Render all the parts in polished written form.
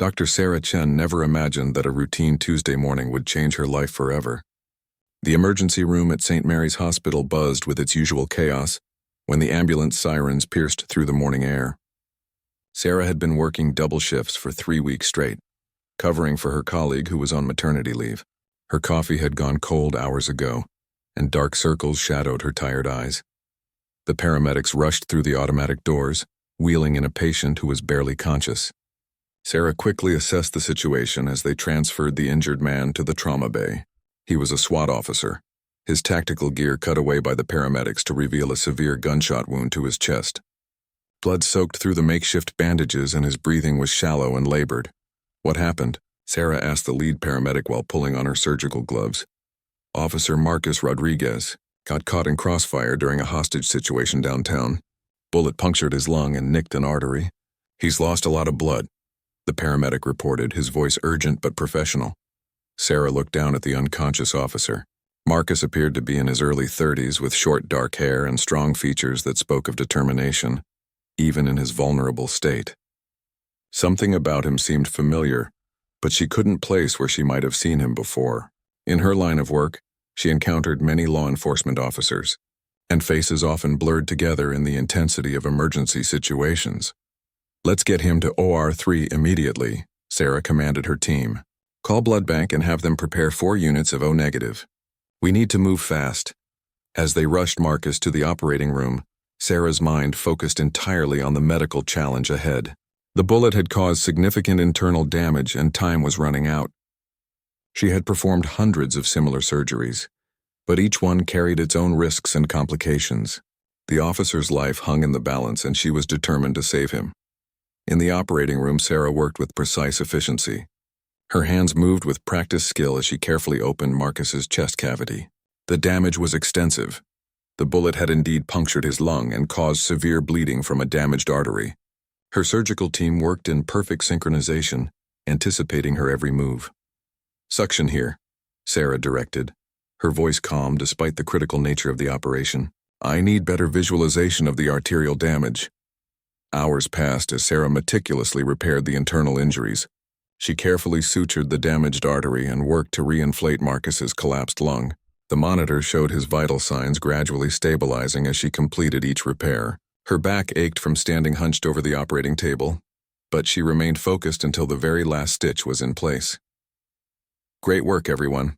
Dr. Sarah Chen never imagined that a routine Tuesday morning would change her life forever. The emergency room at St. Mary's Hospital buzzed with its usual chaos when the ambulance sirens pierced through the morning air. Sarah had been working double shifts for 3 weeks straight, covering for her colleague who was on maternity leave. Her coffee had gone cold hours ago, and dark circles shadowed her tired eyes. The paramedics rushed through the automatic doors, wheeling in a patient who was barely conscious. Sarah quickly assessed the situation as they transferred the injured man to the trauma bay. He was a SWAT officer, his tactical gear cut away by the paramedics to reveal a severe gunshot wound to his chest. Blood soaked through the makeshift bandages and his breathing was shallow and labored. "What happened?" Sarah asked the lead paramedic while pulling on her surgical gloves. "Officer Marcus Rodriguez got caught in crossfire during a hostage situation downtown. Bullet punctured his lung and nicked an artery. He's lost a lot of blood," the paramedic reported, his voice urgent but professional. Sarah looked down at the unconscious officer. Marcus appeared to be in his early 30s with short dark hair and strong features that spoke of determination, even in his vulnerable state. Something about him seemed familiar, but she couldn't place where she might have seen him before. In her line of work, she encountered many law enforcement officers, and faces often blurred together in the intensity of emergency situations. "Let's get him to OR 3 immediately," Sarah commanded her team. "Call blood bank and have them prepare 4 units of O negative. We need to move fast." As they rushed Marcus to the operating room, Sarah's mind focused entirely on the medical challenge ahead. The bullet had caused significant internal damage and time was running out. She had performed hundreds of similar surgeries, but each one carried its own risks and complications. The officer's life hung in the balance and she was determined to save him. In the operating room, Sarah worked with precise efficiency. Her hands moved with practiced skill as she carefully opened Marcus's chest cavity. The damage was extensive. The bullet had indeed punctured his lung and caused severe bleeding from a damaged artery. Her surgical team worked in perfect synchronization, anticipating her every move. "Suction here," Sarah directed, her voice calm despite the critical nature of the operation. "I need better visualization of the arterial damage." Hours passed as Sarah meticulously repaired the internal injuries. She carefully sutured the damaged artery and worked to reinflate Marcus's collapsed lung. The monitor showed his vital signs gradually stabilizing as she completed each repair. Her back ached from standing hunched over the operating table, but she remained focused until the very last stitch was in place. "Great work, everyone,"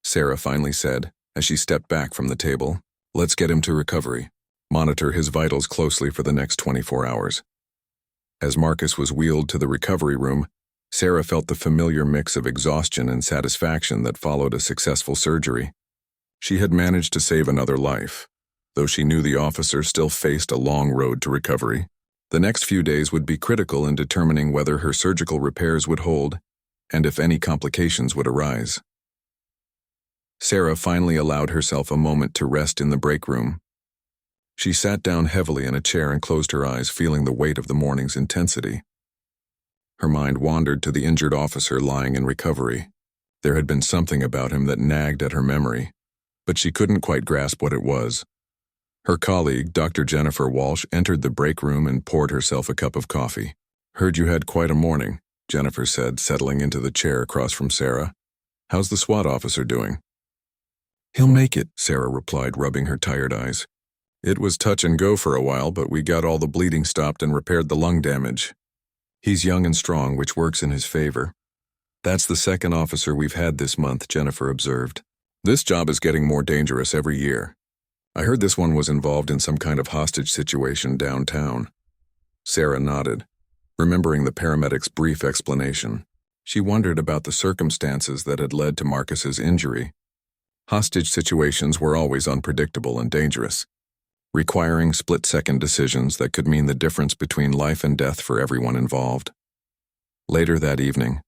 Sarah finally said as she stepped back from the table. "Let's get him to recovery. Monitor his vitals closely for the next 24 hours. As Marcus was wheeled to the recovery room, Sarah felt the familiar mix of exhaustion and satisfaction that followed a successful surgery. She had managed to save another life, though she knew the officer still faced a long road to recovery. The next few days would be critical in determining whether her surgical repairs would hold and if any complications would arise. Sarah finally allowed herself a moment to rest in the break room. She sat down heavily in a chair and closed her eyes, feeling the weight of the morning's intensity. Her mind wandered to the injured officer lying in recovery. There had been something about him that nagged at her memory, but she couldn't quite grasp what it was. Her colleague, Dr. Jennifer Walsh, entered the break room and poured herself a cup of coffee. "Heard you had quite a morning," Jennifer said, settling into the chair across from Sarah. "How's the SWAT officer doing?" "He'll make it," Sarah replied, rubbing her tired eyes. "It was touch and go for a while, but we got all the bleeding stopped and repaired the lung damage. He's young and strong, which works in his favor." "That's the second officer we've had this month," Jennifer observed. "This job is getting more dangerous every year. I heard this one was involved in some kind of hostage situation downtown." Sarah nodded, remembering the paramedic's brief explanation. She wondered about the circumstances that had led to Marcus's injury. Hostage situations were always unpredictable and dangerous, requiring split-second decisions that could mean the difference between life and death for everyone involved. Later that evening,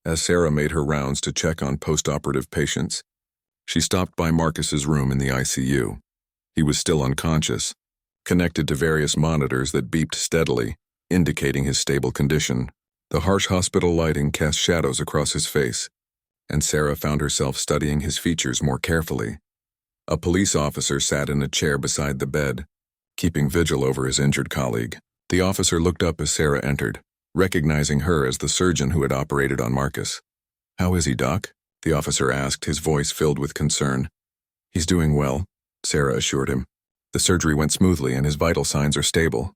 as Sarah made her rounds to check on post-operative patients, she stopped by Marcus's room in the ICU. He was still unconscious, connected to various monitors that beeped steadily, indicating his stable condition. The harsh hospital lighting cast shadows across his face, and Sarah found herself studying his features more carefully. A police officer sat in a chair beside the bed, keeping vigil over his injured colleague. The officer looked up as Sarah entered, recognizing her as the surgeon who had operated on Marcus. "How is he, Doc?" the officer asked, his voice filled with concern. "He's doing well," Sarah assured him. "The surgery went smoothly and his vital signs are stable.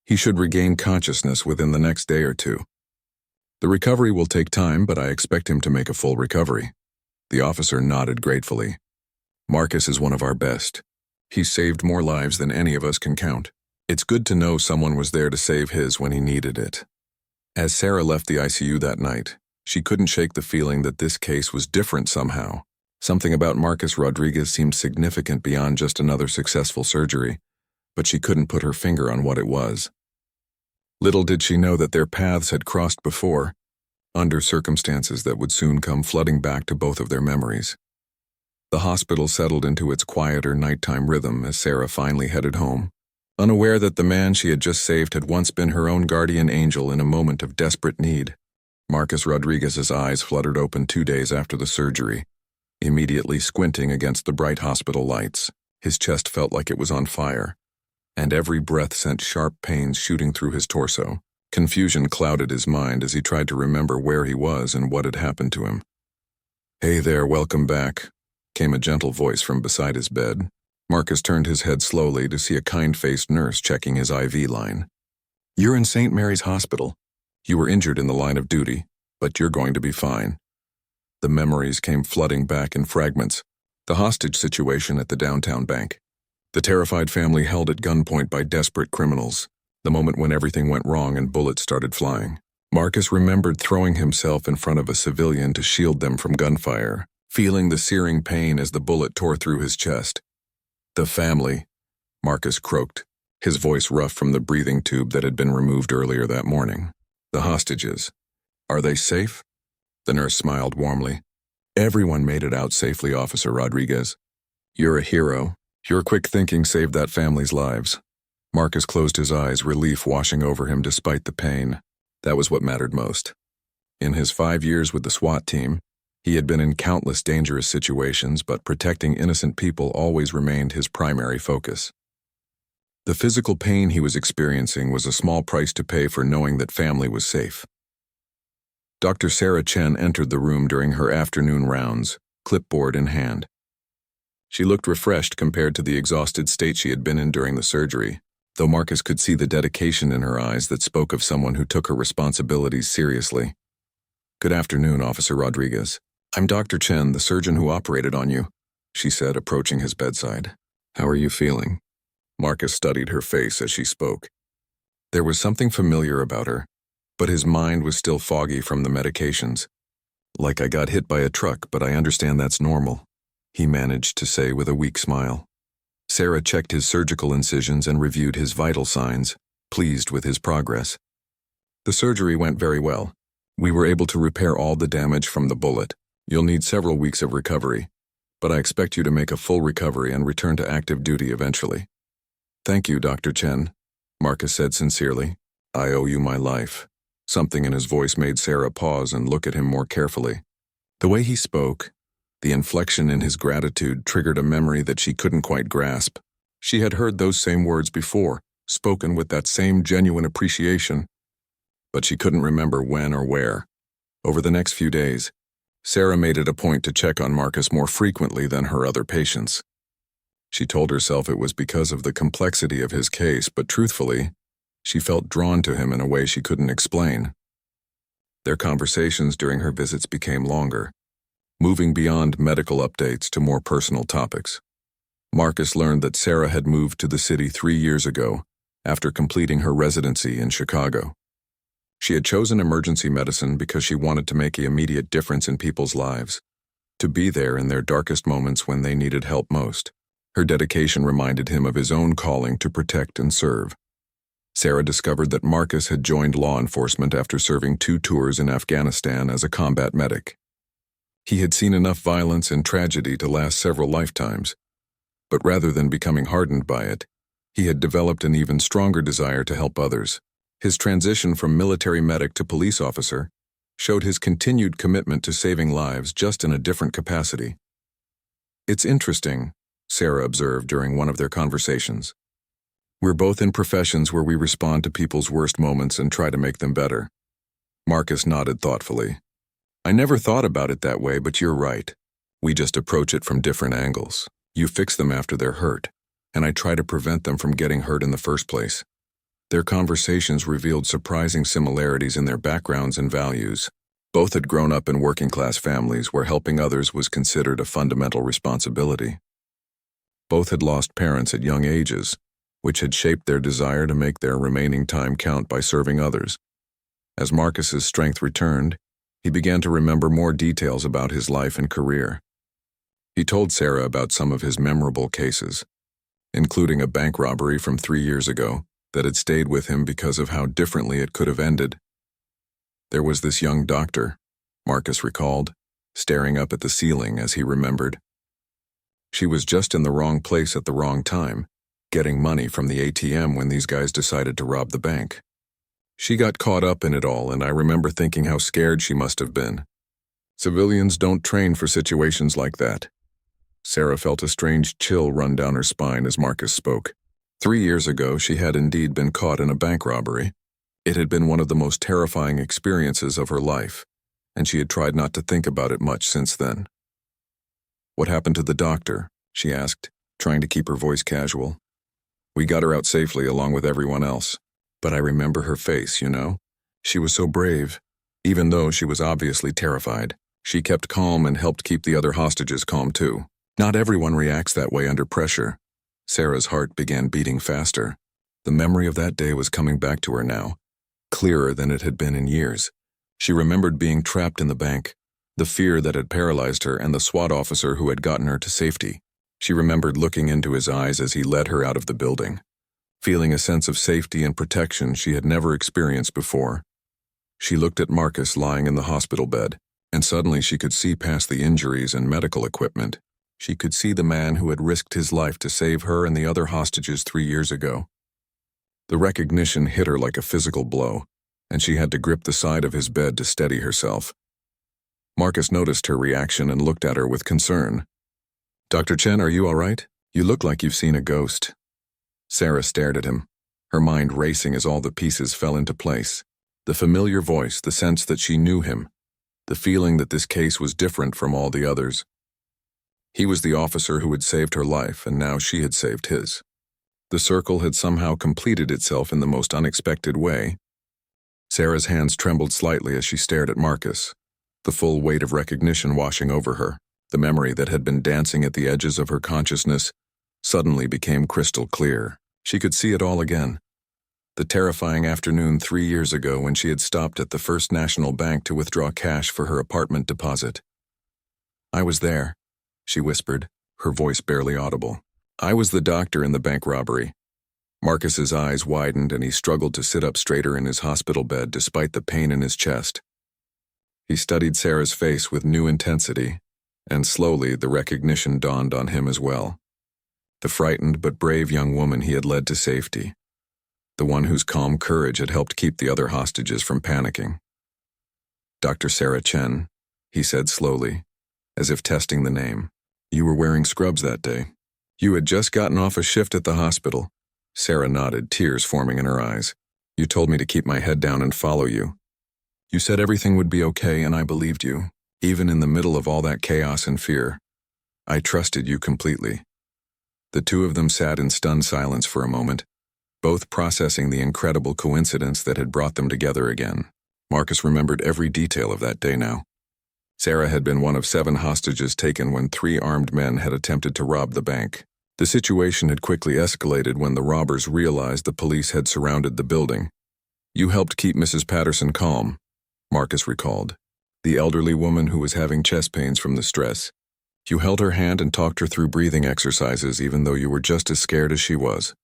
He should regain consciousness within the next day or two. The recovery will take time, but I expect him to make a full recovery." The officer nodded gratefully. "Marcus is one of our best. He's saved more lives than any of us can count. It's good to know someone was there to save his when he needed it." As Sarah left the ICU that night, she couldn't shake the feeling that this case was different somehow. Something about Marcus Rodriguez seemed significant beyond just another successful surgery, but she couldn't put her finger on what it was. Little did she know that their paths had crossed before, under circumstances that would soon come flooding back to both of their memories. The hospital settled into its quieter nighttime rhythm as Sarah finally headed home, unaware that the man she had just saved had once been her own guardian angel in a moment of desperate need. Marcus Rodriguez's eyes fluttered open 2 days after the surgery, immediately squinting against the bright hospital lights. His chest felt like it was on fire, and every breath sent sharp pains shooting through his torso. Confusion clouded his mind as he tried to remember where he was and what had happened to him. "Hey there, welcome back," came a gentle voice from beside his bed. Marcus turned his head slowly to see a kind-faced nurse checking his IV line. "You're in St. Mary's Hospital. You were injured in the line of duty, but you're going to be fine." The memories came flooding back in fragments. The hostage situation at the downtown bank. The terrified family held at gunpoint by desperate criminals. The moment when everything went wrong and bullets started flying. Marcus remembered throwing himself in front of a civilian to shield them from gunfire, feeling the searing pain as the bullet tore through his chest. "The family," Marcus croaked, his voice rough from the breathing tube that had been removed earlier that morning. "The hostages. Are they safe?" The nurse smiled warmly. "Everyone made it out safely, Officer Rodriguez. You're a hero. Your quick thinking saved that family's lives." Marcus closed his eyes, relief washing over him despite the pain. That was what mattered most. In his 5 years with the SWAT team, he had been in countless dangerous situations, but protecting innocent people always remained his primary focus. The physical pain he was experiencing was a small price to pay for knowing that family was safe. Dr. Sarah Chen entered the room during her afternoon rounds, clipboard in hand. She looked refreshed compared to the exhausted state she had been in during the surgery, though Marcus could see the dedication in her eyes that spoke of someone who took her responsibilities seriously. "Good afternoon, Officer Rodriguez. I'm Dr. Chen, the surgeon who operated on you," she said, approaching his bedside. "How are you feeling?" Marcus studied her face as she spoke. There was something familiar about her, but his mind was still foggy from the medications. "Like I got hit by a truck, but I understand that's normal," he managed to say with a weak smile. Sarah checked his surgical incisions and reviewed his vital signs, pleased with his progress. "The surgery went very well. We were able to repair all the damage from the bullet. You'll need several weeks of recovery, but I expect you to make a full recovery and return to active duty eventually." "Thank you, Dr. Chen," Marcus said sincerely. "I owe you my life." Something in his voice made Sarah pause and look at him more carefully. The way he spoke, the inflection in his gratitude, triggered a memory that she couldn't quite grasp. She had heard those same words before, spoken with that same genuine appreciation, but she couldn't remember when or where. Over the next few days, Sarah made it a point to check on Marcus more frequently than her other patients. She told herself it was because of the complexity of his case, but truthfully, she felt drawn to him in a way she couldn't explain. Their conversations during her visits became longer, moving beyond medical updates to more personal topics. Marcus learned that Sarah had moved to the city 3 years ago, after completing her residency in Chicago. She had chosen emergency medicine because she wanted to make an immediate difference in people's lives, to be there in their darkest moments when they needed help most. Her dedication reminded him of his own calling to protect and serve. Sarah discovered that Marcus had joined law enforcement after serving 2 tours in Afghanistan as a combat medic. He had seen enough violence and tragedy to last several lifetimes, but rather than becoming hardened by it, he had developed an even stronger desire to help others. His transition from military medic to police officer showed his continued commitment to saving lives, just in a different capacity. "It's interesting," Sarah observed during one of their conversations. We're both in professions where we respond to people's worst moments and try to make them better. Marcus nodded thoughtfully. I never thought about it that way, but you're right. We just approach it from different angles. You fix them after they're hurt, and I try to prevent them from getting hurt in the first place. Their conversations revealed surprising similarities in their backgrounds and values. Both had grown up in working-class families where helping others was considered a fundamental responsibility. Both had lost parents at young ages, which had shaped their desire to make their remaining time count by serving others. As Marcus's strength returned, he began to remember more details about his life and career. He told Sarah about some of his memorable cases, including a bank robbery from 3 years ago that had stayed with him because of how differently it could have ended. There was this young doctor, Marcus recalled, staring up at the ceiling as he remembered. She was just in the wrong place at the wrong time, getting money from the ATM when these guys decided to rob the bank. She got caught up in it all, and I remember thinking how scared she must have been. Civilians don't train for situations like that. Sarah felt a strange chill run down her spine as Marcus spoke. 3 years ago, she had indeed been caught in a bank robbery. It had been one of the most terrifying experiences of her life, and she had tried not to think about it much since then. What happened to the doctor? She asked, trying to keep her voice casual. We got her out safely along with everyone else. But I remember her face, you know? She was so brave. Even though she was obviously terrified, she kept calm and helped keep the other hostages calm too. Not everyone reacts that way under pressure. Sarah's heart began beating faster. The memory of that day was coming back to her now, clearer than it had been in years. She remembered being trapped in the bank, the fear that had paralyzed her, and the SWAT officer who had gotten her to safety. She remembered looking into his eyes as he led her out of the building, feeling a sense of safety and protection she had never experienced before. She looked at Marcus lying in the hospital bed, and suddenly she could see past the injuries and medical equipment. She could see the man who had risked his life to save her and the other hostages 3 years ago. The recognition hit her like a physical blow, and she had to grip the side of his bed to steady herself. Marcus noticed her reaction and looked at her with concern. Dr. Chen, are you all right? You look like you've seen a ghost. Sarah stared at him, her mind racing as all the pieces fell into place. The familiar voice, the sense that she knew him, the feeling that this case was different from all the others. He was the officer who had saved her life, and now she had saved his. The circle had somehow completed itself in the most unexpected way. Sarah's hands trembled slightly as she stared at Marcus, the full weight of recognition washing over her. The memory that had been dancing at the edges of her consciousness suddenly became crystal clear. She could see it all again. The terrifying afternoon 3 years ago when she had stopped at the First National Bank to withdraw cash for her apartment deposit. I was there, she whispered, her voice barely audible. I was the doctor in the bank robbery. Marcus's eyes widened and he struggled to sit up straighter in his hospital bed despite the pain in his chest. He studied Sarah's face with new intensity, and slowly the recognition dawned on him as well. The frightened but brave young woman he had led to safety. The one whose calm courage had helped keep the other hostages from panicking. Dr. Sarah Chen, he said slowly, as if testing the name. You were wearing scrubs that day. You had just gotten off a shift at the hospital. Sarah nodded, tears forming in her eyes. You told me to keep my head down and follow you. You said everything would be okay, and I believed you, even in the middle of all that chaos and fear. I trusted you completely. The two of them sat in stunned silence for a moment, both processing the incredible coincidence that had brought them together again. Marcus remembered every detail of that day now. Sarah had been one of 7 hostages taken when 3 armed men had attempted to rob the bank. The situation had quickly escalated when the robbers realized the police had surrounded the building. You helped keep Mrs. Patterson calm, Marcus recalled, the elderly woman who was having chest pains from the stress. You held her hand and talked her through breathing exercises even though you were just as scared as she was.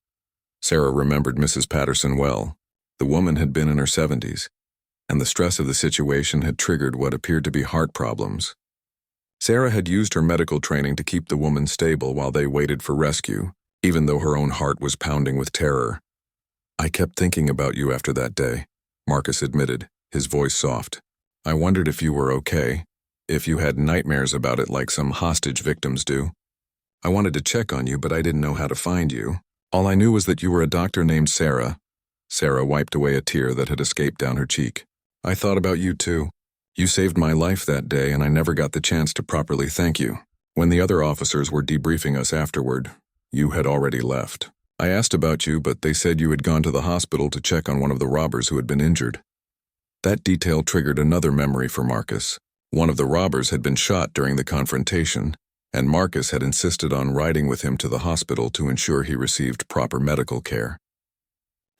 Sarah remembered Mrs. Patterson well. The woman had been in her 70s, and the stress of the situation had triggered what appeared to be heart problems. Sarah had used her medical training to keep the woman stable while they waited for rescue, even though her own heart was pounding with terror. I kept thinking about you after that day, Marcus admitted, his voice soft. I wondered if you were okay, if you had nightmares about it like some hostage victims do. I wanted to check on you, but I didn't know how to find you. All I knew was that you were a doctor named Sarah. Sarah wiped away a tear that had escaped down her cheek. I thought about you too. You saved my life that day, and I never got the chance to properly thank you. When the other officers were debriefing us afterward, you had already left. I asked about you, but they said you had gone to the hospital to check on one of the robbers who had been injured. That detail triggered another memory for Marcus. One of the robbers had been shot during the confrontation, and Marcus had insisted on riding with him to the hospital to ensure he received proper medical care.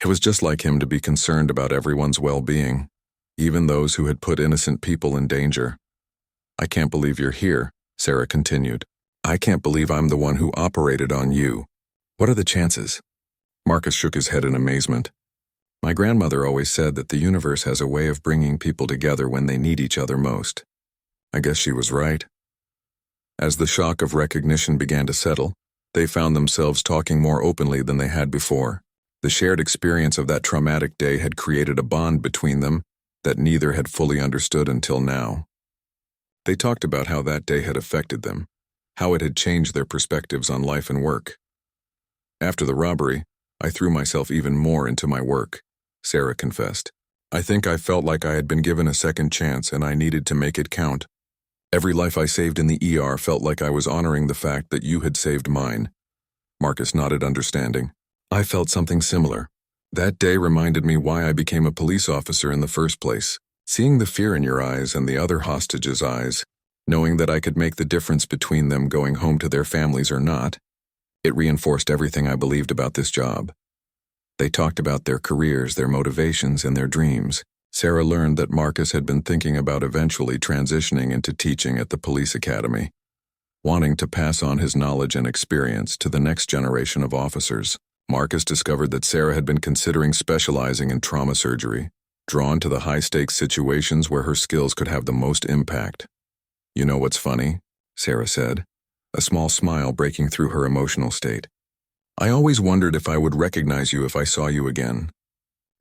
It was just like him to be concerned about everyone's well-being, even those who had put innocent people in danger. I can't believe you're here, Sarah continued. I can't believe I'm the one who operated on you. What are the chances? Marcus shook his head in amazement. My grandmother always said that the universe has a way of bringing people together when they need each other most. I guess she was right. As the shock of recognition began to settle, they found themselves talking more openly than they had before. The shared experience of that traumatic day had created a bond between them that neither had fully understood until now. They talked about how that day had affected them, how it had changed their perspectives on life and work. After the robbery, I threw myself even more into my work, Sarah confessed. I think I felt like I had been given a second chance and I needed to make it count. Every life I saved in the ER felt like I was honoring the fact that you had saved mine. Marcus nodded understanding. I felt something similar. That day reminded me why I became a police officer in the first place. Seeing the fear in your eyes and the other hostages' eyes, knowing that I could make the difference between them going home to their families or not, it reinforced everything I believed about this job. They talked about their careers, their motivations, and their dreams. Sarah learned that Marcus had been thinking about eventually transitioning into teaching at the police academy, wanting to pass on his knowledge and experience to the next generation of officers. Marcus discovered that Sarah had been considering specializing in trauma surgery, drawn to the high-stakes situations where her skills could have the most impact. You know what's funny? Sarah said, a small smile breaking through her emotional state. I always wondered if I would recognize you if I saw you again.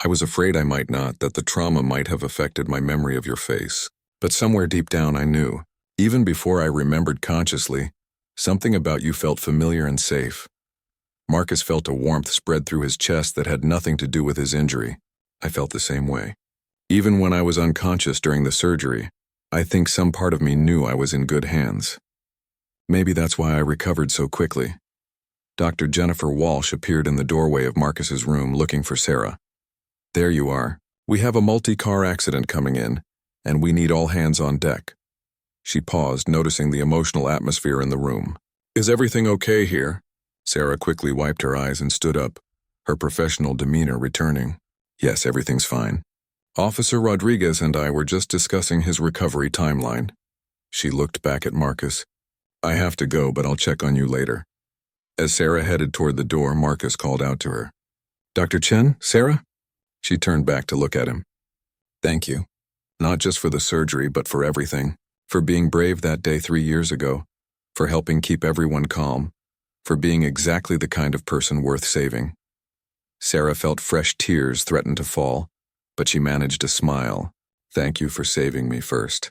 I was afraid I might not, that the trauma might have affected my memory of your face. But somewhere deep down I knew, even before I remembered consciously, something about you felt familiar and safe. Marcus felt a warmth spread through his chest that had nothing to do with his injury. I felt the same way. Even when I was unconscious during the surgery, I think some part of me knew I was in good hands. Maybe that's why I recovered so quickly. Dr. Jennifer Walsh appeared in the doorway of Marcus's room looking for Sarah. There you are. We have a multi-car accident coming in, and we need all hands on deck. She paused, noticing the emotional atmosphere in the room. Is everything okay here? Sarah quickly wiped her eyes and stood up, her professional demeanor returning. Yes, everything's fine. Officer Rodriguez and I were just discussing his recovery timeline. She looked back at Marcus. I have to go, but I'll check on you later. As Sarah headed toward the door, Marcus called out to her. Dr. Chen, Sarah? She turned back to look at him. Thank you. Not just for the surgery, but for everything. For being brave that day 3 years ago. For helping keep everyone calm. For being exactly the kind of person worth saving. Sarah felt fresh tears threaten to fall, but she managed to smile. Thank you for saving me first.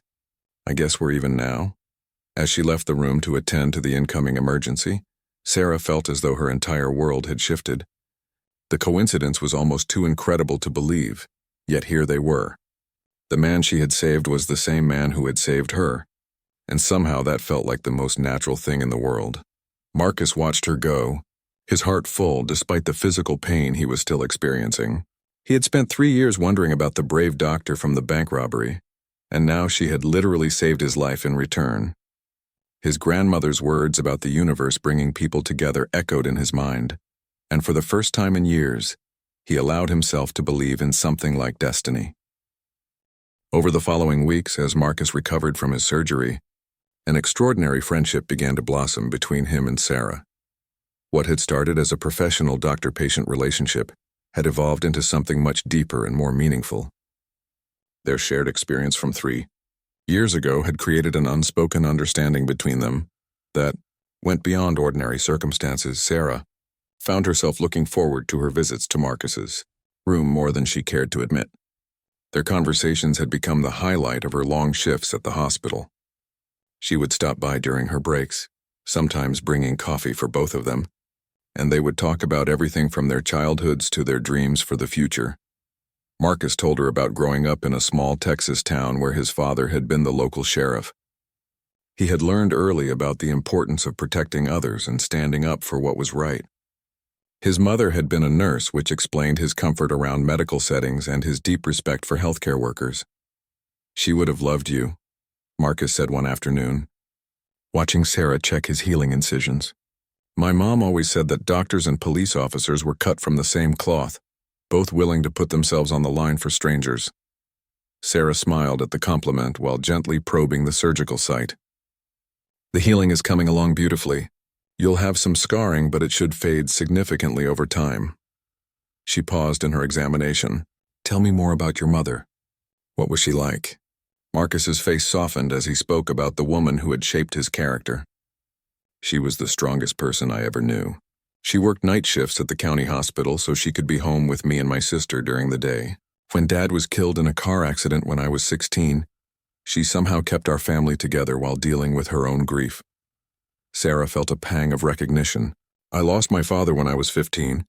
I guess we're even now. As she left the room to attend to the incoming emergency, Sarah felt as though her entire world had shifted. The coincidence was almost too incredible to believe, yet here they were. The man she had saved was the same man who had saved her, and somehow that felt like the most natural thing in the world. Marcus watched her go, his heart full despite the physical pain he was still experiencing. He had spent 3 years wondering about the brave doctor from the bank robbery, and now she had literally saved his life in return. His grandmother's words about the universe bringing people together echoed in his mind, and for the first time in years, he allowed himself to believe in something like destiny. Over the following weeks, as Marcus recovered from his surgery, an extraordinary friendship began to blossom between him and Sarah. What had started as a professional doctor-patient relationship had evolved into something much deeper and more meaningful. Their shared experience from 3 years ago had created an unspoken understanding between them that went beyond ordinary circumstances. Sarah found herself looking forward to her visits to Marcus's room more than she cared to admit. Their conversations had become the highlight of her long shifts at the hospital. She would stop by during her breaks, sometimes bringing coffee for both of them, and they would talk about everything from their childhoods to their dreams for the future. Marcus told her about growing up in a small Texas town where his father had been the local sheriff. He had learned early about the importance of protecting others and standing up for what was right. His mother had been a nurse, which explained his comfort around medical settings and his deep respect for healthcare workers. "She would have loved you," Marcus said one afternoon, watching Sarah check his healing incisions. "My mom always said that doctors and police officers were cut from the same cloth, both willing to put themselves on the line for strangers." Sarah smiled at the compliment while gently probing the surgical site. "The healing is coming along beautifully. You'll have some scarring, but it should fade significantly over time." She paused in her examination. "Tell me more about your mother. What was she like?" Marcus's face softened as he spoke about the woman who had shaped his character. "She was the strongest person I ever knew. She worked night shifts at the county hospital so she could be home with me and my sister during the day. When Dad was killed in a car accident when I was 16, she somehow kept our family together while dealing with her own grief." Sarah felt a pang of recognition. "I lost my father when I was 15.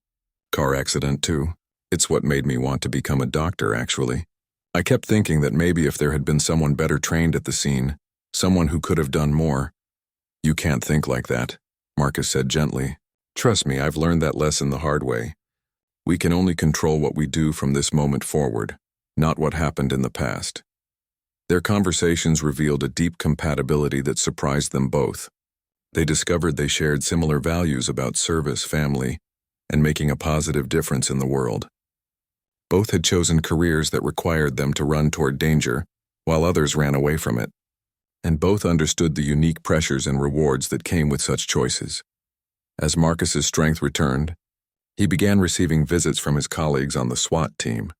Car accident too. It's what made me want to become a doctor, actually. I kept thinking that maybe if there had been someone better trained at the scene, someone who could have done more." "You can't think like that," Marcus said gently. "Trust me, I've learned that lesson the hard way. We can only control what we do from this moment forward, not what happened in the past." Their conversations revealed a deep compatibility that surprised them both. They discovered they shared similar values about service, family, and making a positive difference in the world. Both had chosen careers that required them to run toward danger, while others ran away from it. And both understood the unique pressures and rewards that came with such choices. As Marcus's strength returned, he began receiving visits from his colleagues on the SWAT team.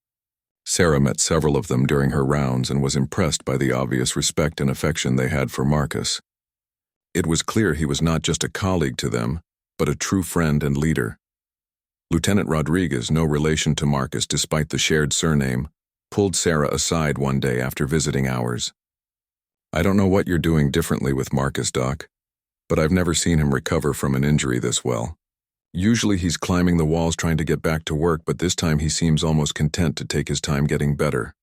Sarah met several of them during her rounds and was impressed by the obvious respect and affection they had for Marcus. It was clear he was not just a colleague to them, but a true friend and leader. Lieutenant Rodriguez, no relation to Marcus despite the shared surname, pulled Sarah aside one day after visiting hours. "I don't know what you're doing differently with Marcus, Doc, but I've never seen him recover from an injury this well. Usually he's climbing the walls trying to get back to work, but this time he seems almost content to take his time getting better."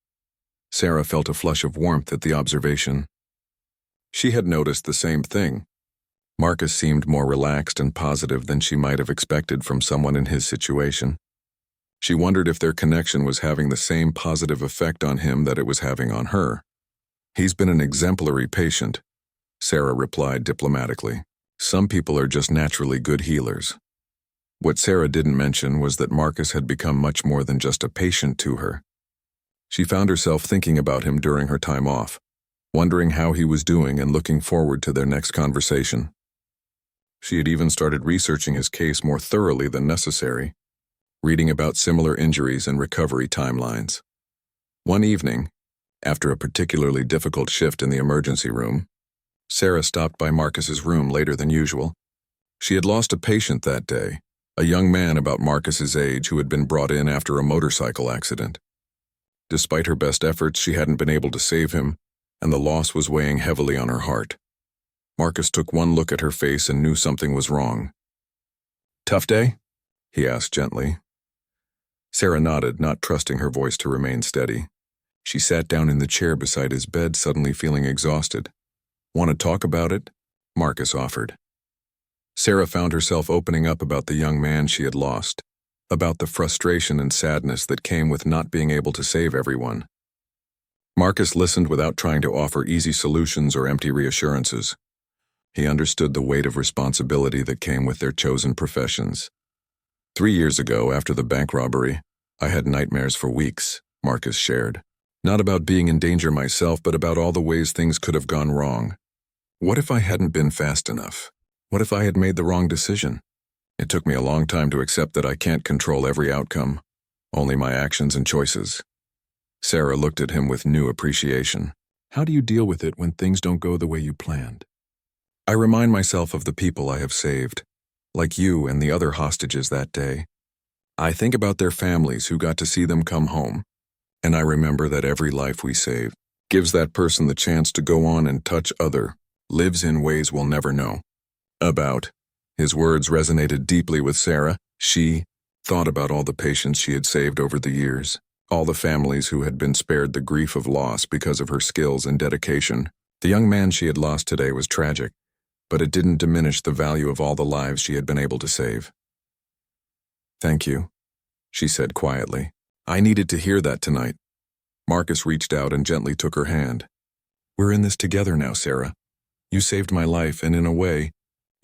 Sarah felt a flush of warmth at the observation. She had noticed the same thing. Marcus seemed more relaxed and positive than she might have expected from someone in his situation. She wondered if their connection was having the same positive effect on him that it was having on her. "He's been an exemplary patient," Sarah replied diplomatically. "Some people are just naturally good healers." What Sarah didn't mention was that Marcus had become much more than just a patient to her. She found herself thinking about him during her time off, wondering how he was doing and looking forward to their next conversation. She had even started researching his case more thoroughly than necessary, reading about similar injuries and recovery timelines. One evening, after a particularly difficult shift in the emergency room, Sarah stopped by Marcus's room later than usual. She had lost a patient that day, a young man about Marcus's age who had been brought in after a motorcycle accident. Despite her best efforts, she hadn't been able to save him, and the loss was weighing heavily on her heart. Marcus took one look at her face and knew something was wrong. "Tough day?" he asked gently. Sarah nodded, not trusting her voice to remain steady. She sat down in the chair beside his bed, suddenly feeling exhausted. "Want to talk about it?" Marcus offered. Sarah found herself opening up about the young man she had lost, about the frustration and sadness that came with not being able to save everyone. Marcus listened without trying to offer easy solutions or empty reassurances. He understood the weight of responsibility that came with their chosen professions. 3 years ago, after the bank robbery, I had nightmares for weeks, Marcus shared. Not about being in danger myself, but about all the ways things could have gone wrong. What if I hadn't been fast enough? What if I had made the wrong decision? It took me a long time to accept that I can't control every outcome, only my actions and choices. Sarah looked at him with new appreciation. "How do you deal with it when things don't go the way you planned?" "I remind myself of the people I have saved, like you and the other hostages that day. I think about their families who got to see them come home, and I remember that every life we save gives that person the chance to go on and touch other lives in ways we'll never know about." His words resonated deeply with Sarah. She thought about all the patients she had saved over the years, all the families who had been spared the grief of loss because of her skills and dedication. The young man she had lost today was tragic, but it didn't diminish the value of all the lives she had been able to save. "Thank you," she said quietly. "I needed to hear that tonight." Marcus reached out and gently took her hand. "We're in this together now, Sarah. You saved my life, and in a way,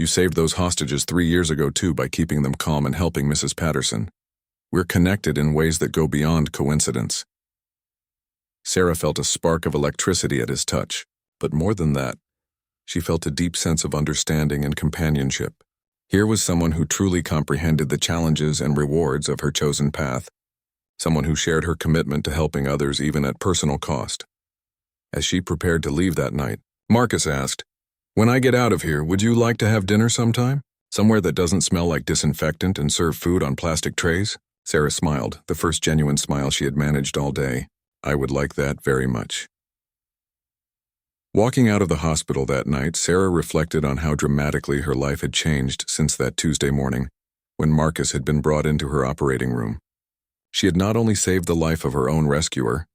you saved those hostages 3 years ago too by keeping them calm and helping Mrs. Patterson. We're connected in ways that go beyond coincidence." Sarah felt a spark of electricity at his touch, but more than that, she felt a deep sense of understanding and companionship. Here was someone who truly comprehended the challenges and rewards of her chosen path, someone who shared her commitment to helping others even at personal cost. As she prepared to leave that night, Marcus asked, "When I get out of here, would you like to have dinner sometime? Somewhere that doesn't smell like disinfectant and serve food on plastic trays?" Sarah smiled, the first genuine smile she had managed all day. "I would like that very much." Walking out of the hospital that night, Sarah reflected on how dramatically her life had changed since that Tuesday morning, when Marcus had been brought into her operating room. She had not only saved the life of her own rescuer,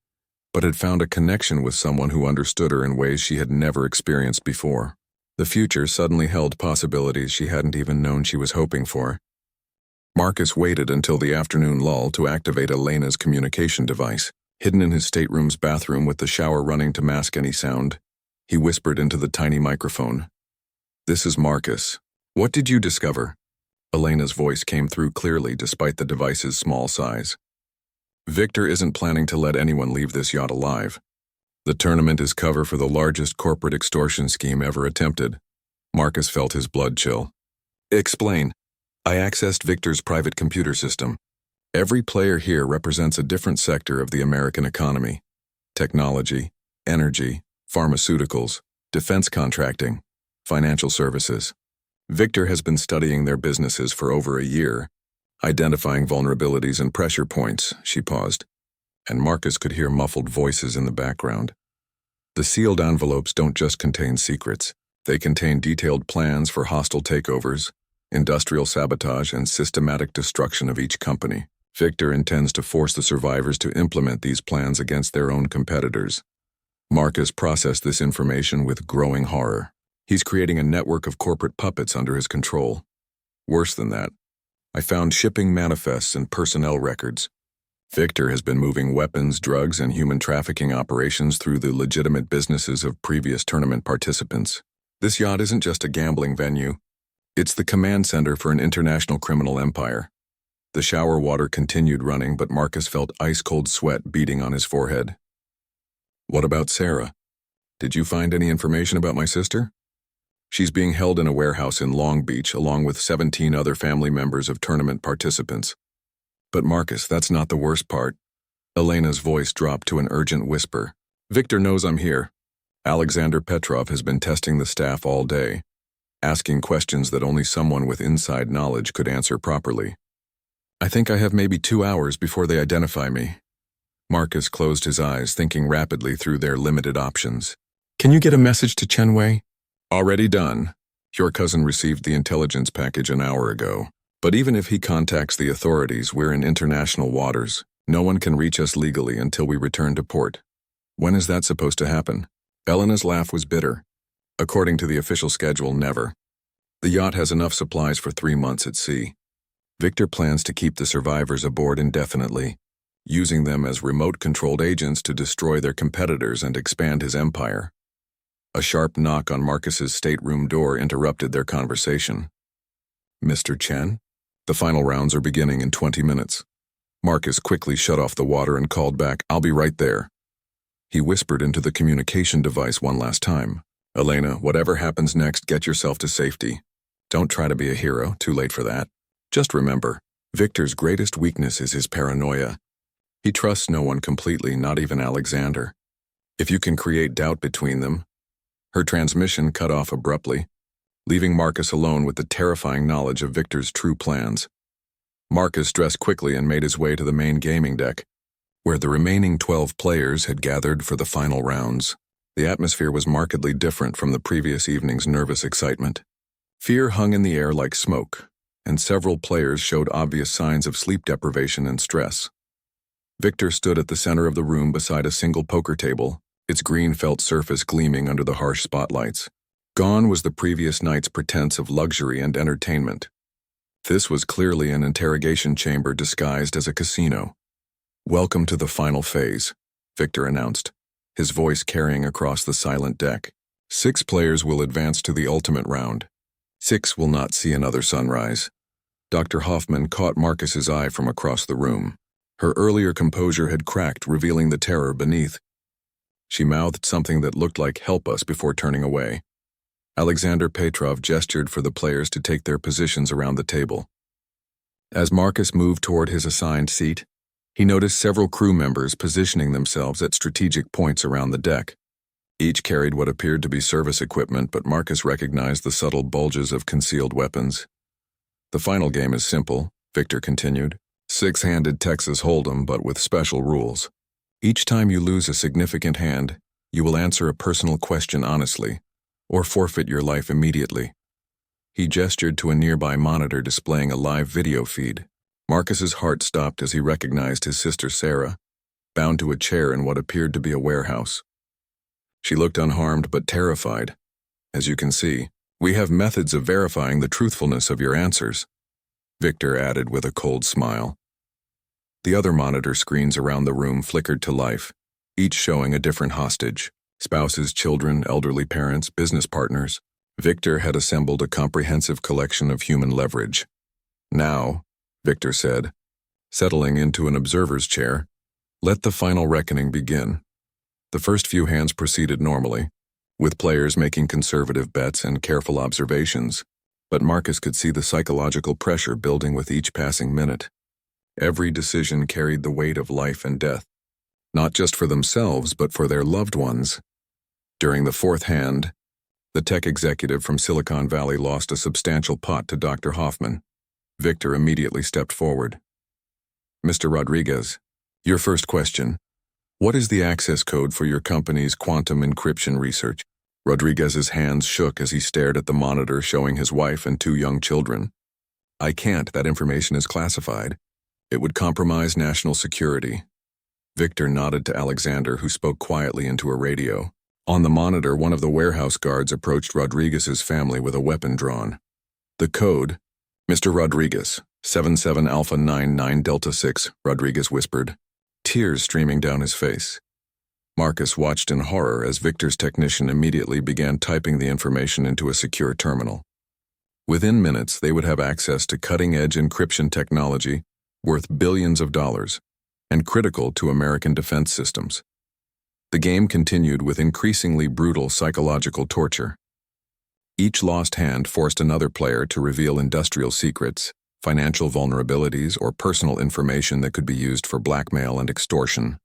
but had found a connection with someone who understood her in ways she had never experienced before. The future suddenly held possibilities she hadn't even known she was hoping for. Marcus waited until the afternoon lull to activate Elena's communication device. Hidden in his stateroom's bathroom with the shower running to mask any sound, he whispered into the tiny microphone. "This is Marcus. What did you discover?" Elena's voice came through clearly despite the device's small size. "Victor isn't planning to let anyone leave this yacht alive. The tournament is cover for the largest corporate extortion scheme ever attempted." Marcus felt his blood chill. "Explain." "I accessed Victor's private computer system. Every player here represents a different sector of the American economy. Technology, energy, pharmaceuticals, defense contracting, financial services. Victor has been studying their businesses for over a year, identifying vulnerabilities and pressure points." She paused, and Marcus could hear muffled voices in the background. "The sealed envelopes don't just contain secrets. They contain detailed plans for hostile takeovers, industrial sabotage, and systematic destruction of each company. Victor intends to force the survivors to implement these plans against their own competitors." Marcus processed this information with growing horror. He's creating a network of corporate puppets under his control. Worse than that, I found shipping manifests and personnel records. Victor has been moving weapons, drugs, and human trafficking operations through the legitimate businesses of previous tournament participants. This yacht isn't just a gambling venue. It's the command center for an international criminal empire. The shower water continued running, but Marcus felt ice-cold sweat beading on his forehead. "What about Sarah? Did you find any information about my sister?" "She's being held in a warehouse in Long Beach along with 17 other family members of tournament participants." "But Marcus, that's not the worst part." Elena's voice dropped to an urgent whisper. "Victor knows I'm here. Alexander Petrov has been testing the staff all day, asking questions that only someone with inside knowledge could answer properly. I think I have maybe 2 hours before they identify me." Marcus closed his eyes, thinking rapidly through their limited options. "Can you get a message to Chen Wei?" "Already done. Your cousin received the intelligence package an hour ago. But even if he contacts the authorities, we're in international waters. No one can reach us legally until we return to port." "When is that supposed to happen?" Elena's laugh was bitter. "According to the official schedule, never. The yacht has enough supplies for 3 months at sea. Victor plans to keep the survivors aboard indefinitely, using them as remote-controlled agents to destroy their competitors and expand his empire." A sharp knock on Marcus's stateroom door interrupted their conversation. "Mr. Chen? The final rounds are beginning in 20 minutes. Marcus quickly shut off the water and called back, "I'll be right there." He whispered into the communication device one last time. "Elena, whatever happens next, get yourself to safety. Don't try to be a hero, too late for that. Just remember, Victor's greatest weakness is his paranoia. He trusts no one completely, not even Alexander. If you can create doubt between them." Her transmission cut off abruptly, leaving Marcus alone with the terrifying knowledge of Victor's true plans. Marcus dressed quickly and made his way to the main gaming deck, where the remaining 12 players had gathered for the final rounds. The atmosphere was markedly different from the previous evening's nervous excitement. Fear hung in the air like smoke, and several players showed obvious signs of sleep deprivation and stress. Victor stood at the center of the room beside a single poker table, its green felt surface gleaming under the harsh spotlights. Gone was the previous night's pretense of luxury and entertainment. This was clearly an interrogation chamber disguised as a casino. "Welcome to the final phase," Victor announced, his voice carrying across the silent deck. 6 players will advance to the ultimate round. 6 will not see another sunrise. Dr. Hoffman caught Marcus's eye from across the room. Her earlier composure had cracked, revealing the terror beneath. She mouthed something that looked like "help us" before turning away. Alexander Petrov gestured for the players to take their positions around the table. As Marcus moved toward his assigned seat, he noticed several crew members positioning themselves at strategic points around the deck. Each carried what appeared to be service equipment, but Marcus recognized the subtle bulges of concealed weapons. "The final game is simple," Victor continued. 6-handed Texas Hold'em, but with special rules. Each time you lose a significant hand, you will answer a personal question honestly, or forfeit your life immediately. He gestured to a nearby monitor displaying a live video feed. Marcus's heart stopped as he recognized his sister Sarah, bound to a chair in what appeared to be a warehouse. She looked unharmed but terrified. "As you can see, we have methods of verifying the truthfulness of your answers," Victor added with a cold smile. The other monitor screens around the room flickered to life, each showing a different hostage: spouses, children, elderly parents, business partners. Victor had assembled a comprehensive collection of human leverage. "Now," Victor said, settling into an observer's chair, "let the final reckoning begin." The first few hands proceeded normally, with players making conservative bets and careful observations, but Marcus could see the psychological pressure building with each passing minute. Every decision carried the weight of life and death, not just for themselves but for their loved ones. During the 4th hand, the tech executive from Silicon Valley lost a substantial pot to Dr. Hoffman. Victor immediately stepped forward. "Mr. Rodriguez, your first question. What is the access code for your company's quantum encryption research?" Rodriguez's hands shook as he stared at the monitor showing his wife and 2 young children. "I can't. That information is classified. It would compromise national security." Victor nodded to Alexander, who spoke quietly into a radio. On the monitor, one of the warehouse guards approached Rodriguez's family with a weapon drawn. "The code, Mr. Rodriguez, 77 Alpha 99 Delta 6, Rodriguez whispered, tears streaming down his face. Marcus watched in horror as Victor's technician immediately began typing the information into a secure terminal. Within minutes, they would have access to cutting-edge encryption technology worth billions of dollars and critical to American defense systems. The game continued with increasingly brutal psychological torture. Each lost hand forced another player to reveal industrial secrets, financial vulnerabilities, or personal information that could be used for blackmail and extortion.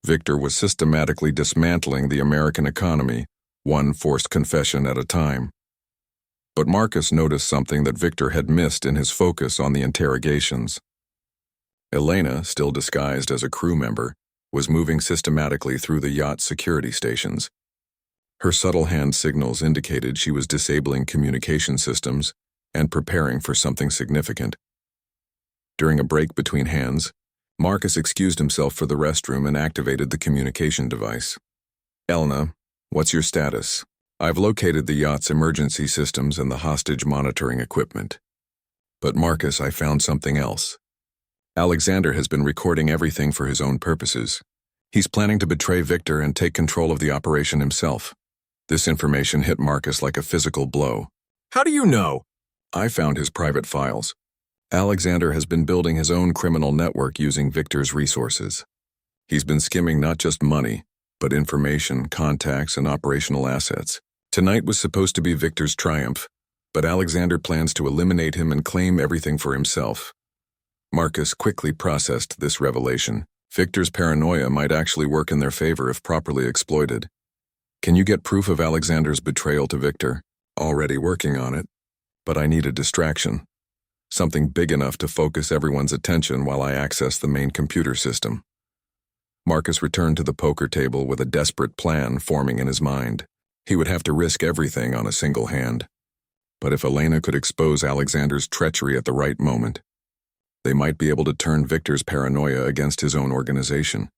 Victor was systematically dismantling the American economy, one forced confession at a time. But Marcus noticed something that Victor had missed in his focus on the interrogations. Elena, still disguised as a crew member, was moving systematically through the yacht's security stations. Her subtle hand signals indicated she was disabling communication systems and preparing for something significant. During a break between hands, Marcus excused himself for the restroom and activated the communication device. "Elena, what's your status? I've located the yacht's emergency systems and the hostage monitoring equipment. But Marcus, I found something else. Alexander has been recording everything for his own purposes. He's planning to betray Victor and take control of the operation himself." This information hit Marcus like a physical blow. "How do you know?" "I found his private files. Alexander has been building his own criminal network using Victor's resources. He's been skimming not just money, but information, contacts, and operational assets. Tonight was supposed to be Victor's triumph, but Alexander plans to eliminate him and claim everything for himself." Marcus quickly processed this revelation. Victor's paranoia might actually work in their favor if properly exploited. "Can you get proof of Alexander's betrayal to Victor?" "Already working on it, but I need a distraction. Something big enough to focus everyone's attention while I access the main computer system." Marcus returned to the poker table with a desperate plan forming in his mind. He would have to risk everything on a single hand. But if Elena could expose Alexander's treachery at the right moment, they might be able to turn Victor's paranoia against his own organization.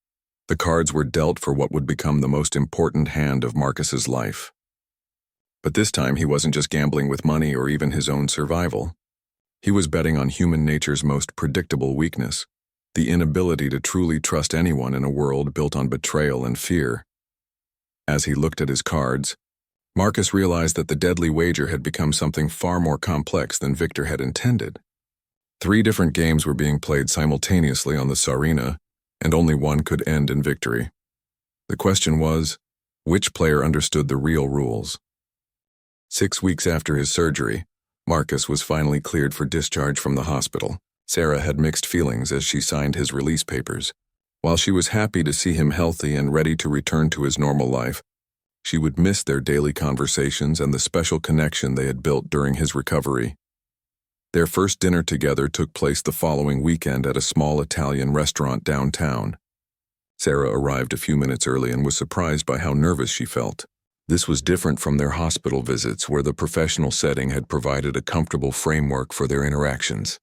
The cards were dealt for what would become the most important hand of Marcus's life. But this time he wasn't just gambling with money or even his own survival. He was betting on human nature's most predictable weakness, the inability to truly trust anyone in a world built on betrayal and fear. As he looked at his cards, Marcus realized that the deadly wager had become something far more complex than Victor had intended. 3 different games were being played simultaneously on the Tsarina, and only one could end in victory. The question was, which player understood the real rules? 6 weeks after his surgery, Marcus was finally cleared for discharge from the hospital. Sarah had mixed feelings as she signed his release papers. While she was happy to see him healthy and ready to return to his normal life, she would miss their daily conversations and the special connection they had built during his recovery. Their first dinner together took place the following weekend at a small Italian restaurant downtown. Sarah arrived a few minutes early and was surprised by how nervous she felt. This was different from their hospital visits, where the professional setting had provided a comfortable framework for their interactions.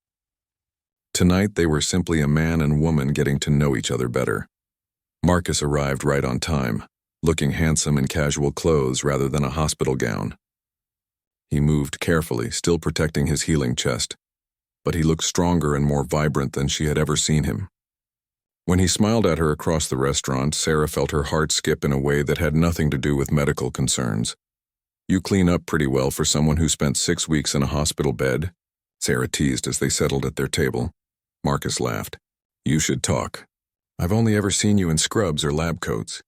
Tonight they were simply a man and woman getting to know each other better. Marcus arrived right on time, looking handsome in casual clothes rather than a hospital gown. He moved carefully, still protecting his healing chest, but he looked stronger and more vibrant than she had ever seen him. When he smiled at her across the restaurant, Sarah felt her heart skip in a way that had nothing to do with medical concerns. "You clean up pretty well for someone who spent 6 weeks in a hospital bed," Sarah teased as they settled at their table. Marcus laughed. "You should talk. I've only ever seen you in scrubs or lab coats.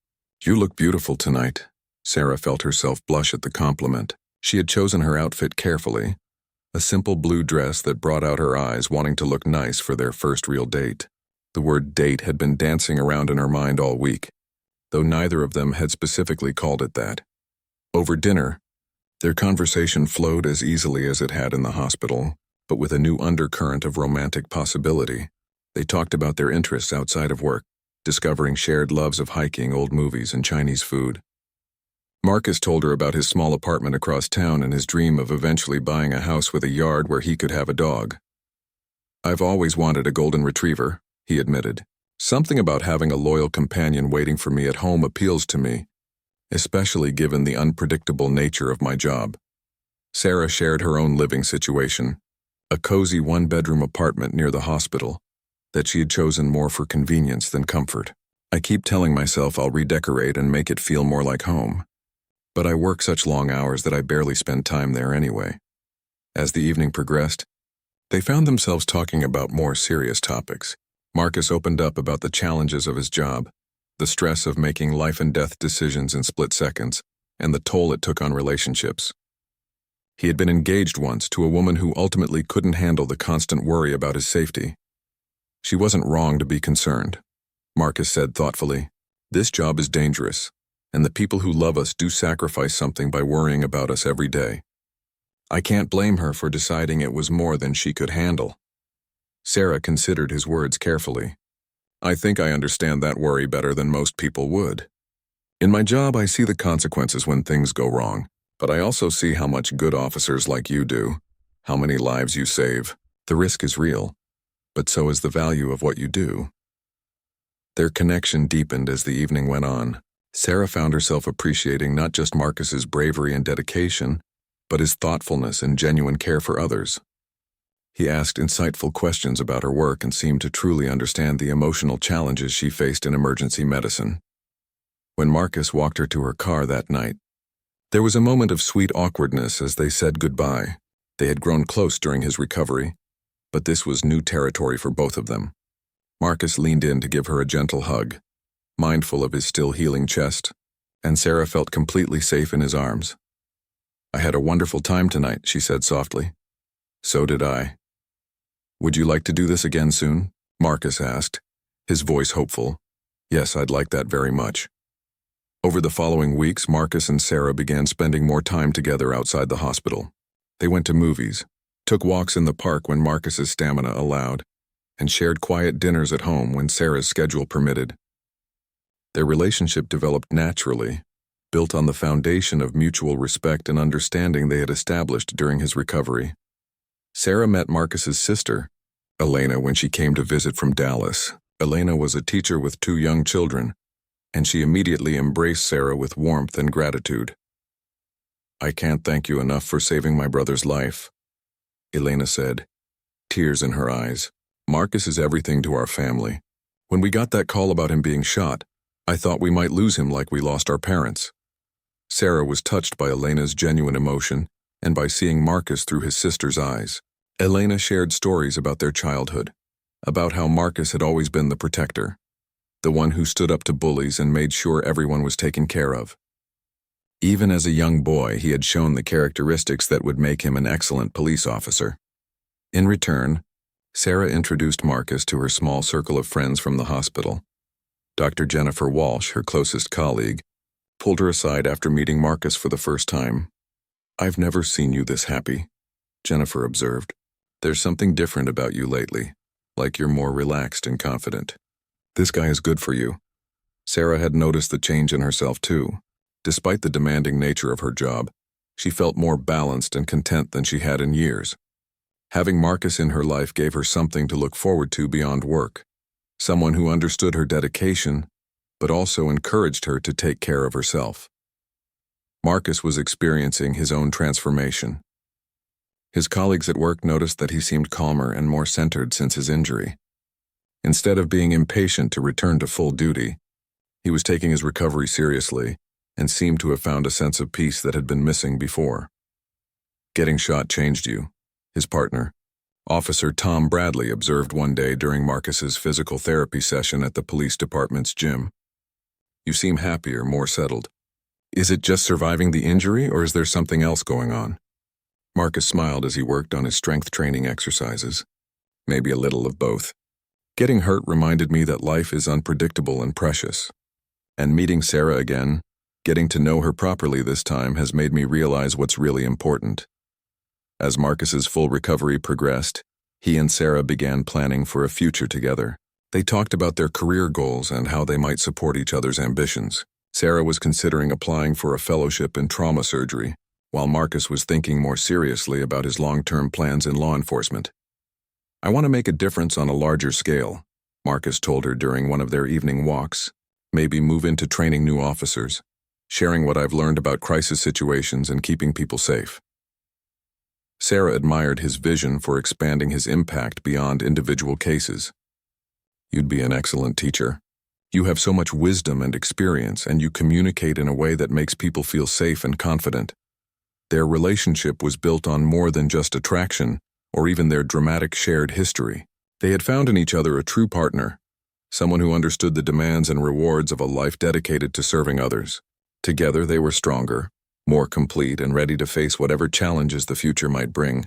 You look beautiful tonight." Sarah felt herself blush at the compliment. She had chosen her outfit carefully, a simple blue dress that brought out her eyes, wanting to look nice for their first real date. The word date had been dancing around in her mind all week, though neither of them had specifically called it that. Over dinner, their conversation flowed as easily as it had in the hospital, but with a new undercurrent of romantic possibility. They talked about their interests outside of work, discovering shared loves of hiking, old movies, and Chinese food. Marcus told her about his small apartment across town and his dream of eventually buying a house with a yard where he could have a dog. "I've always wanted a golden retriever," he admitted. "Something about having a loyal companion waiting for me at home appeals to me, especially given the unpredictable nature of my job." Sarah shared her own living situation, a cozy 1-bedroom apartment near the hospital that she had chosen more for convenience than comfort. "I keep telling myself I'll redecorate and make it feel more like home, but I work such long hours that I barely spend time there anyway." As the evening progressed, they found themselves talking about more serious topics. Marcus opened up about the challenges of his job, the stress of making life-and-death decisions in split seconds, and the toll it took on relationships. He had been engaged once to a woman who ultimately couldn't handle the constant worry about his safety. "She wasn't wrong to be concerned," Marcus said thoughtfully. "This job is dangerous, and the people who love us do sacrifice something by worrying about us every day. I can't blame her for deciding it was more than she could handle." Sarah considered his words carefully. "I think I understand that worry better than most people would. In my job, I see the consequences when things go wrong, but I also see how much good officers like you do, how many lives you save. The risk is real, but so is the value of what you do." Their connection deepened as the evening went on. Sarah found herself appreciating not just Marcus's bravery and dedication, but his thoughtfulness and genuine care for others. He asked insightful questions about her work and seemed to truly understand the emotional challenges she faced in emergency medicine. When Marcus walked her to her car that night, there was a moment of sweet awkwardness as they said goodbye. They had grown close during his recovery, but this was new territory for both of them. Marcus leaned in to give her a gentle hug, mindful of his still healing chest, and Sarah felt completely safe in his arms. "I had a wonderful time tonight," she said softly. "So did I." "Would you like to do this again soon?" Marcus asked, his voice hopeful. "Yes, I'd like that very much." Over the following weeks, Marcus and Sarah began spending more time together outside the hospital. They went to movies, took walks in the park when Marcus's stamina allowed, and shared quiet dinners at home when Sarah's schedule permitted. Their relationship developed naturally, built on the foundation of mutual respect and understanding they had established during his recovery. Sarah met Marcus's sister, Elena, when she came to visit from Dallas. Elena was a teacher with 2 young children, and she immediately embraced Sarah with warmth and gratitude. "I can't thank you enough for saving my brother's life," Elena said, tears in her eyes. "Marcus is everything to our family. When we got that call about him being shot, I thought we might lose him like we lost our parents." Sarah was touched by Elena's genuine emotion and by seeing Marcus through his sister's eyes. Elena shared stories about their childhood, about how Marcus had always been the protector, the one who stood up to bullies and made sure everyone was taken care of. Even as a young boy, he had shown the characteristics that would make him an excellent police officer. In return, Sarah introduced Marcus to her small circle of friends from the hospital. Dr. Jennifer Walsh, her closest colleague, pulled her aside after meeting Marcus for the first time. "I've never seen you this happy," Jennifer observed. "There's something different about you lately, like you're more relaxed and confident. This guy is good for you." Sarah had noticed the change in herself too. Despite the demanding nature of her job, she felt more balanced and content than she had in years. Having Marcus in her life gave her something to look forward to beyond work, someone who understood her dedication, but also encouraged her to take care of herself. Marcus was experiencing his own transformation. His colleagues at work noticed that he seemed calmer and more centered since his injury. Instead of being impatient to return to full duty, he was taking his recovery seriously and seemed to have found a sense of peace that had been missing before. "Getting shot changed you," his partner, Officer Tom Bradley, observed one day during Marcus's physical therapy session at the police department's gym. "You seem happier, more settled. Is it just surviving the injury, or is there something else going on?" Marcus smiled as he worked on his strength training exercises. "Maybe a little of both. Getting hurt reminded me that life is unpredictable and precious. And meeting Sarah again, getting to know her properly this time, has made me realize what's really important." As Marcus's full recovery progressed, he and Sarah began planning for a future together. They talked about their career goals and how they might support each other's ambitions. Sarah was considering applying for a fellowship in trauma surgery, while Marcus was thinking more seriously about his long-term plans in law enforcement. "I want to make a difference on a larger scale," Marcus told her during one of their evening walks. "Maybe move into training new officers, sharing what I've learned about crisis situations and keeping people safe." Sarah admired his vision for expanding his impact beyond individual cases. "You'd be an excellent teacher. You have so much wisdom and experience, and you communicate in a way that makes people feel safe and confident." Their relationship was built on more than just attraction, or even their dramatic shared history. They had found in each other a true partner, someone who understood the demands and rewards of a life dedicated to serving others. Together they were stronger, more complete, and ready to face whatever challenges the future might bring.